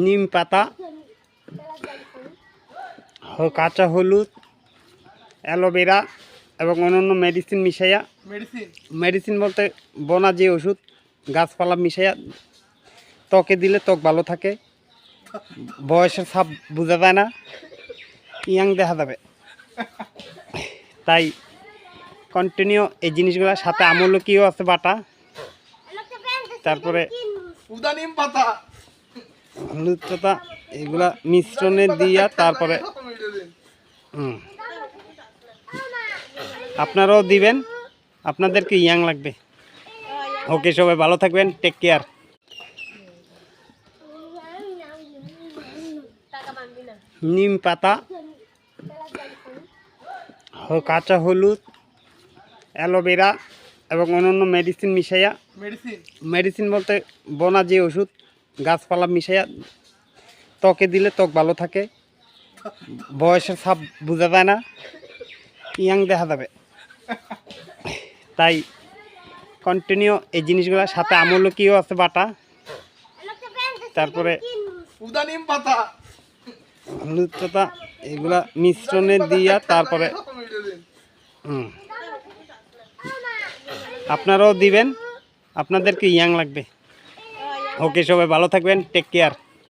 নিম পাতা, কাঁচা হলুদ, অ্যালোভেরা এবং অন্যান্য মেডিসিন মিশাইয়া, মেডিসিন বলতে বনা যে ওষুধ গাছপালা মিশাইয়া ত্বকে দিলে ত্বক ভালো থাকে, বয়সের ছাপ বোঝা যায় না, ইয়াং দেখা যাবে। তাই কন্টিনিউ এই জিনিসগুলোর সাথে আমলকিও আছে বাটা, তারপরে নিম পাতা, হলুদ পাতা, এগুলা মিশ্রণে দিয়া তারপরে আপনারাও দিবেন, আপনাদেরকে ইয়াং লাগবে। ওকে, সবাই ভালো থাকবেন, টেক কেয়ার। নিম পাতা, কাঁচা হলুদ, অ্যালোভেরা এবং অন্যান্য মেডিসিন মিশাইয়া, মেডিসিন বলতে বনা যে ওষুধ গাছপালা মিশাইয়া ত্বকে দিলে ত্বক ভালো থাকে, বয়সের ছাপ বোঝা যায় না, ইয়াং দেখা যাবে। তাই কন্টিনিউ এই জিনিসগুলোর সাথে আমলকিও আছে বাটা, তারপরে নিম পাতা, হলুদ পাতা, এগুলা মিশ্রণে দিয়া তারপরে আপনারাও দিবেন, আপনাদেরকে ইয়াং লাগবে। ওকে, সবাই ভালো থাকবেন, টেক কেয়ার।